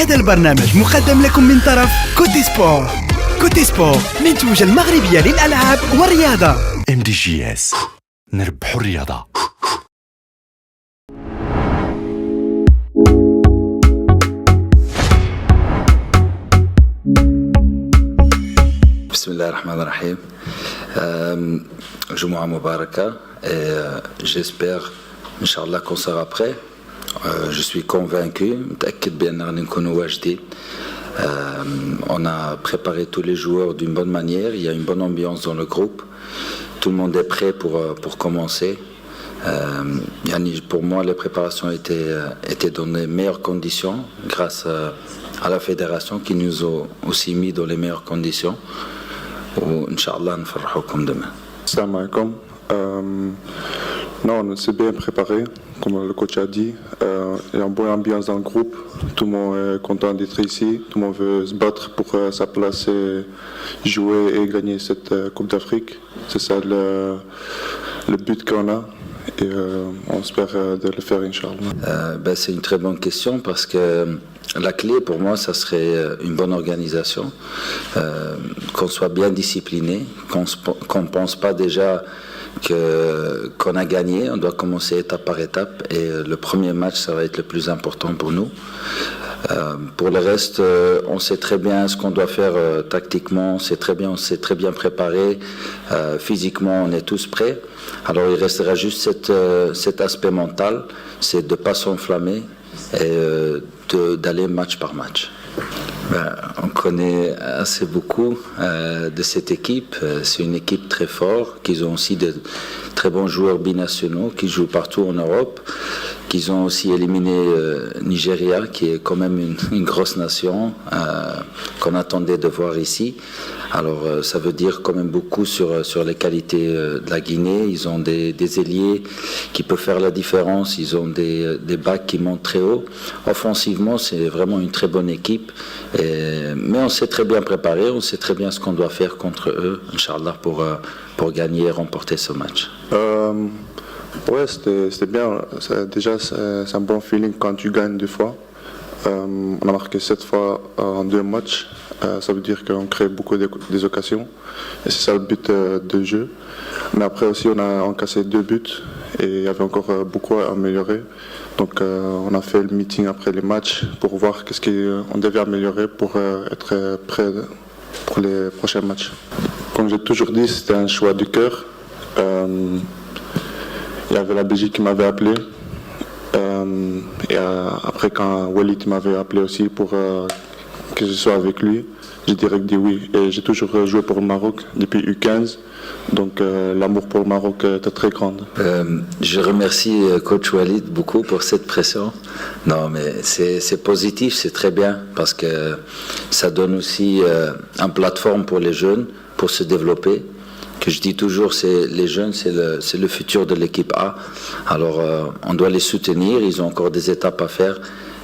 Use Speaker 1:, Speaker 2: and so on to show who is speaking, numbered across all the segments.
Speaker 1: هذا البرنامج مقدم لكم من طرف كوتي سبور. كوتي سبور منتوجة المغربية للألعاب والرياضة.
Speaker 2: MDGS نربح الرياضة.
Speaker 3: بسم الله الرحمن الرحيم. جمعة مباركة. J'espère Inch'Allah qu'on sera prêt. Je suis convaincu, متأكد بأننا غادي نكونوا واجدين. On a préparé tous les joueurs d'une bonne manière. Il y a une bonne ambiance dans le groupe. Tout le monde est prêt pour commencer. Pour moi, les préparations étaient dans les meilleures conditions grâce à la fédération qui nous a aussi mis dans les meilleures conditions. Inch'Allah, نفرحوكم demain.
Speaker 4: Salam alaikum. Non, on s'est bien préparé, comme le coach a dit. Il y a une bonne ambiance dans le groupe. Tout le monde est content d'être ici. Tout le monde veut se battre pour sa place et jouer et gagner cette Coupe d'Afrique. C'est ça le but qu'on a. Et on espère de le faire, Inch'Allah.
Speaker 3: C'est une très bonne question parce que la clé pour moi, ça serait une bonne organisation, qu'on soit bien discipliné, qu'on ne pense pas déjà qu'on a gagné. On doit commencer étape par étape et le premier match, ça va être le plus important pour nous. Pour le reste, on sait très bien ce qu'on doit faire tactiquement, on s'est très bien préparé, physiquement on est tous prêts. Alors il restera juste cet aspect mental, c'est de ne pas s'enflammer et d'aller match par match. On connaît assez beaucoup de cette équipe. C'est une équipe très forte, qui ont aussi de très bons joueurs binationaux qui jouent partout en Europe, qu'ils ont aussi éliminé Nigeria, qui est quand même une grosse nation qu'on attendait de voir ici. Alors ça veut dire quand même beaucoup sur les qualités de la Guinée. Ils ont des ailiers qui peuvent faire la différence. Ils ont des backs qui montent très haut. Offensivement, c'est vraiment une très bonne équipe. Mais on s'est très bien préparé. On sait très bien ce qu'on doit faire contre eux, Inch'Allah, pour gagner et remporter ce match.
Speaker 4: Ouais, c'était bien. Déjà, c'est un bon feeling quand tu gagnes 2 fois. On a marqué 7 fois en 2 matchs. Ça veut dire qu'on crée beaucoup des occasions. Et c'est ça le but de jeu. Mais après aussi, on a encaissé 2 buts. Et il y avait encore beaucoup à améliorer. Donc on a fait le meeting après les matchs pour voir qu'est-ce qu'on devait améliorer pour être prêt pour les prochains matchs. Comme j'ai toujours dit, c'était un choix du cœur. Il y avait la Belgique qui m'avait appelé. Et après, quand Walid m'avait appelé aussi pour que je sois avec lui, j'ai direct dit oui. Et j'ai toujours joué pour le Maroc depuis U15. Donc l'amour pour le Maroc est très grand.
Speaker 3: Je remercie coach Walid beaucoup pour cette pression. Non, mais c'est positif, c'est très bien parce que ça donne aussi une plateforme pour les jeunes pour se développer. Que je dis toujours, les jeunes, c'est le futur de l'équipe A. Alors, on doit les soutenir. Ils ont encore des étapes à faire,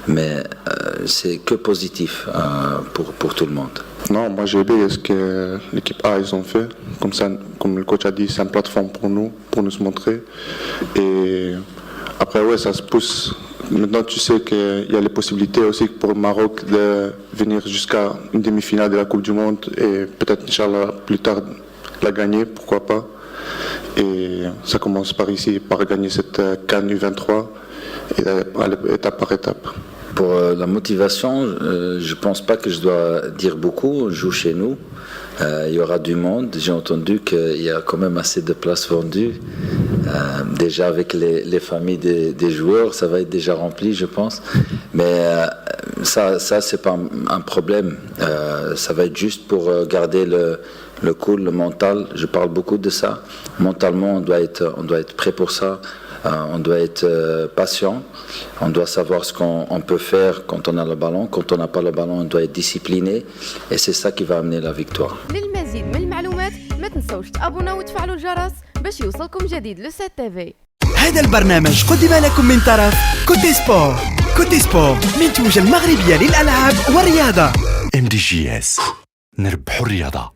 Speaker 3: mais c'est que positif pour tout le monde.
Speaker 4: Non, moi j'ai aimé ce que l'équipe A ils ont fait. Comme le coach a dit, c'est une plateforme pour nous montrer. Et après, ouais, ça se pousse. Maintenant, tu sais qu'il y a les possibilités aussi pour le Maroc de venir jusqu'à une demi-finale de la Coupe du Monde et peut-être, Inch'Allah, plus tard la gagner, pourquoi pas. Et ça commence par ici, par gagner cette CAN U23 et aller étape par étape.
Speaker 3: Pour la motivation, je ne pense pas que je dois dire beaucoup. On joue chez nous. Il y aura du monde. J'ai entendu qu'il y a quand même assez de places vendues. Déjà avec les familles des joueurs, ça va être déjà rempli, je pense. Mais ça c'est pas un problème. Ça va être juste pour garder le cool, le mental. Je parle beaucoup de ça. Mentalement, on doit être prêt pour ça. On doit être patient. On doit savoir ce qu'on peut faire quand on a le ballon. Quand on n'a pas le ballon, on doit être discipliné. Et c'est ça qui va amener la victoire.
Speaker 5: للمزيد من المعلومات ما تنسوش تابوناو وتفعلوا الجرس باش يوصلكم جديد لو سات تيفي.
Speaker 1: هذا البرنامج قدم لكم من طرف كوتي سبور. كوتي سبور منتوجة المغربية للألعاب والرياضة.
Speaker 2: MDGS نربح الرياضة.